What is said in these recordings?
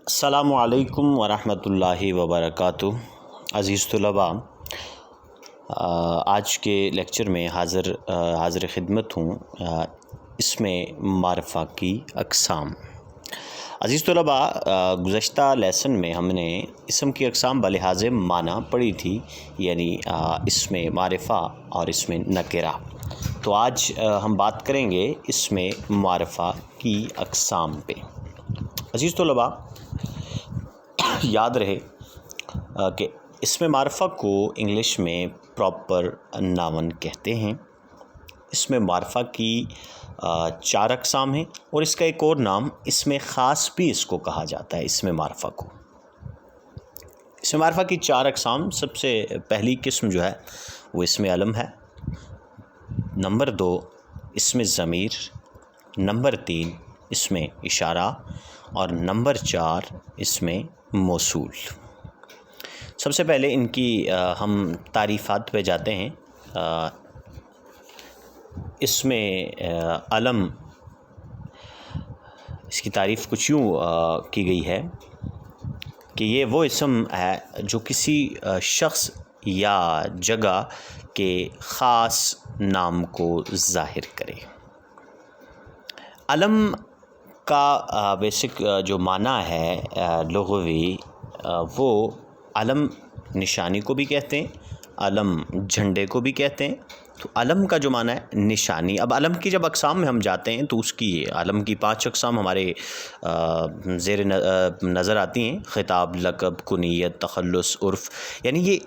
السلام علیکم ورحمۃ اللہ وبرکاتہ۔ عزیز طلباء، آج کے لیکچر میں حاضر خدمت ہوں۔ اس میں معرفہ کی اقسام۔ عزیز طلباء، گزشتہ لیسن میں ہم نے اسم کی اقسام بلحاظ معنی پڑھی تھی، یعنی اس میں معرفہ اور اس میں نکرہ۔ تو آج ہم بات کریں گے اس میں معرفہ کی اقسام پہ۔ عزیز طلباء، یاد رہے کہ اسم معرفہ کو انگلش میں پراپر ناون کہتے ہیں۔ اسم معرفہ کی 4 اقسام ہیں، اور اس کا ایک اور نام اسم خاص بھی اس کو کہا جاتا ہے۔ اسم معرفہ کو، اسم معرفہ کی 4 اقسام۔ سب سے پہلی قسم جو ہے وہ اسم علم ہے، نمبر 2 اسم ضمیر، نمبر 3 اسم اشارہ، اور نمبر 4 اسم موصول۔ سب سے پہلے ان کی ہم تعریفات پہ جاتے ہیں۔ اسم علم، اس کی تعریف کچھ یوں کی گئی ہے کہ یہ وہ اسم ہے جو کسی شخص یا جگہ کے خاص نام کو ظاہر کرے۔ علم کا بیسک جو معنی ہے لغوی، وہ علم نشانی کو بھی کہتے ہیں، علم جھنڈے کو بھی کہتے ہیں۔ تو علم کا جو معنی ہے نشانی۔ اب علم کی جب اقسام میں ہم جاتے ہیں تو اس کی علم کی 5 اقسام ہمارے زیر نظر آتی ہیں: خطاب، لقب، کنیت، تخلص، عرف۔ یعنی یہ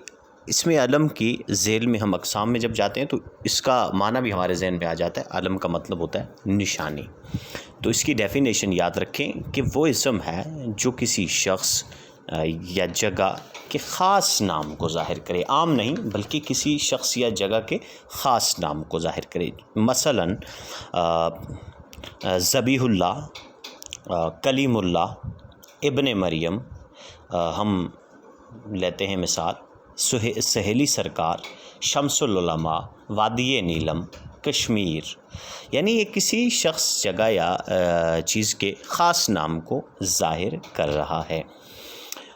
اسم علم کی ذیل میں ہم اقسام میں جب جاتے ہیں تو اس کا معنی بھی ہمارے ذہن میں آ جاتا ہے۔ علم کا مطلب ہوتا ہے نشانی۔ تو اس کی ڈیفینیشن یاد رکھیں کہ وہ اسم ہے جو کسی شخص یا جگہ کے خاص نام کو ظاہر کرے، عام نہیں بلکہ کسی شخص یا جگہ کے خاص نام کو ظاہر کرے۔ مثلاً ذبیح اللہ، کلیم اللہ، ابن مریم۔ ہم لیتے ہیں مثال سہیلی سرکار، شمس العلماء، وادی نیلم، کشمیر۔ یعنی یہ کسی شخص، جگہ یا چیز کے خاص نام کو ظاہر کر رہا ہے۔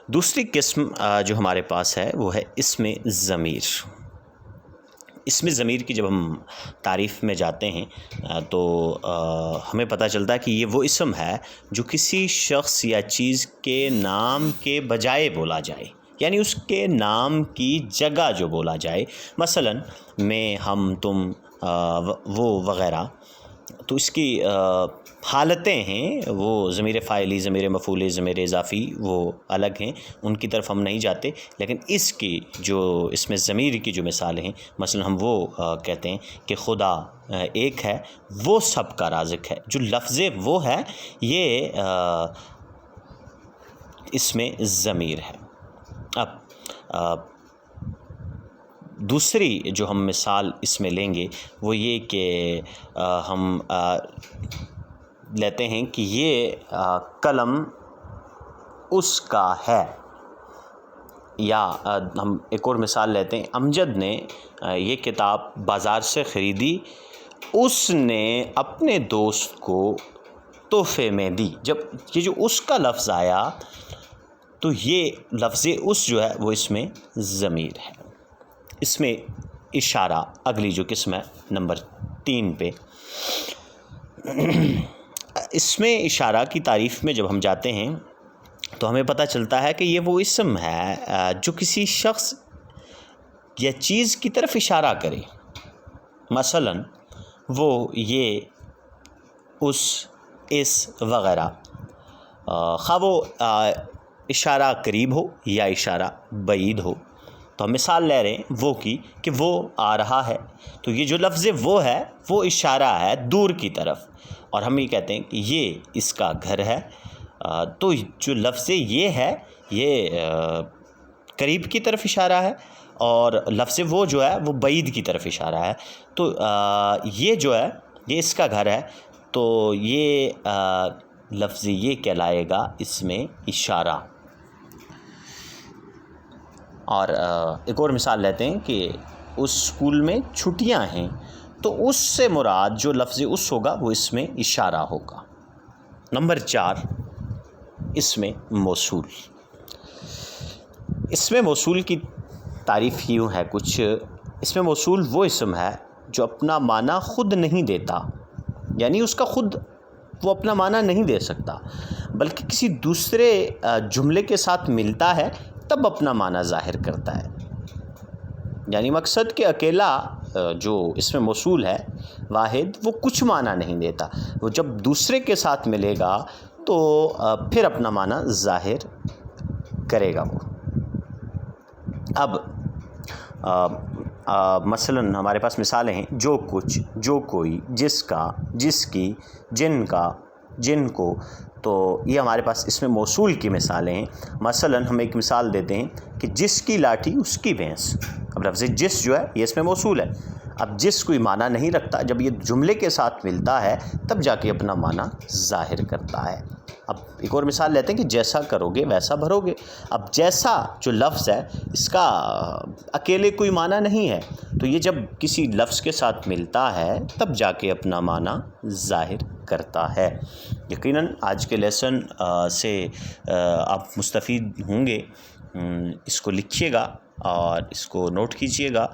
دوسری قسم جو ہمارے پاس ہے وہ ہے اسم ضمیر۔ اسم ضمیر کی جب ہم تعریف میں جاتے ہیں تو ہمیں پتہ چلتا ہے کہ یہ وہ اسم ہے جو کسی شخص یا چیز کے نام کے بجائے بولا جائے، یعنی اس کے نام کی جگہ جو بولا جائے۔ مثلاً میں، ہم، تم، وہ وغیرہ۔ تو اس کی حالتیں ہیں، وہ ضمیر فاعلی، ضمیر مفعولی، ضمیر اضافی، وہ الگ ہیں، ان کی طرف ہم نہیں جاتے۔ لیکن اس کی جو اسم ضمیر کی جو مثالیں ہیں، مثلا ہم وہ کہتے ہیں کہ خدا ایک ہے، وہ سب کا رازق ہے۔ جو لفظ وہ ہے، یہ اسم ضمیر ہے۔ اب دوسری جو ہم مثال اس میں لیں گے وہ یہ کہ ہم لیتے ہیں کہ یہ قلم اس کا ہے، یا ہم ایک اور مثال لیتے ہیں، امجد نے یہ کتاب بازار سے خریدی، اس نے اپنے دوست کو تحفے میں دی۔ جب یہ جو اس کا لفظ آیا تو یہ لفظ اس جو ہے وہ اس میں ضمیر ہے۔ اس میں اشارہ، اگلی جو قسم ہے نمبر 3 پہ۔ اس میں اشارہ کی تعریف میں جب ہم جاتے ہیں تو ہمیں پتہ چلتا ہے کہ یہ وہ اسم ہے جو کسی شخص یا چیز کی طرف اشارہ کرے۔ مثلاً وہ، یہ، اس وغیرہ، خواہ وہ اشارہ قریب ہو یا اشارہ بعید ہو۔ تو ہم مثال لے رہے ہیں وہ کی، کہ وہ آ رہا ہے۔ تو یہ جو لفظ وہ ہے وہ اشارہ ہے دور کی طرف، اور ہم یہ کہتے ہیں کہ یہ اس کا گھر ہے۔ تو جو لفظ یہ ہے یہ قریب کی طرف اشارہ ہے، اور لفظ وہ جو ہے وہ بعید کی طرف اشارہ ہے۔ تو یہ جو ہے یہ اس کا گھر ہے، تو یہ لفظ یہ کہلائے گا اسم اشارہ۔ اور ایک اور مثال لیتے ہیں کہ اس اسکول میں چھٹیاں ہیں، تو اس سے مراد جو لفظ اس ہوگا وہ اسم اشارہ ہوگا۔ نمبر 4 اسم موصول۔ اسم موصول کی تعریف یوں ہے کچھ، اسم موصول وہ اسم ہے جو اپنا معنی خود نہیں دیتا، یعنی اس کا خود وہ اپنا معنی نہیں دے سکتا، بلکہ کسی دوسرے جملے کے ساتھ ملتا ہے تب اپنا معنی ظاہر کرتا ہے۔ یعنی مقصد کہ اکیلا جو اسم موصول ہے واحد، وہ کچھ معنی نہیں دیتا، وہ جب دوسرے کے ساتھ ملے گا تو پھر اپنا معنی ظاہر کرے گا وہ۔ اب مثلاً ہمارے پاس مثالیں ہیں، جو کچھ، جو کوئی، جس کا، جس کی، جن کا، جن کو، تو یہ ہمارے پاس اسم موصول کی مثالیں ہیں۔ مثلاً ہم ایک مثال دیتے ہیں کہ جس کی لاٹھی اس کی بھینس۔ اب لفظ جس جو ہے یہ اسم موصول ہے۔ اب جس کوئی معنی نہیں رکھتا، جب یہ جملے کے ساتھ ملتا ہے تب جا کے اپنا معنی ظاہر کرتا ہے۔ اب ایک اور مثال لیتے ہیں کہ جیسا کرو گے ویسا بھرو گے۔ اب جیسا جو لفظ ہے اس کا اکیلے کوئی معنی نہیں ہے، تو یہ جب کسی لفظ کے ساتھ ملتا ہے تب جا کے اپنا معنی ظاہر کرتا ہے۔ یقیناً آج کے لیسن سے آپ مستفید ہوں گے، اس کو لکھیے گا اور اس کو نوٹ کیجیے گا۔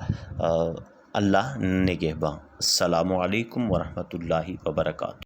اللہ نگہباں۔ السلام علیکم ورحمۃ اللہ وبرکاتہ۔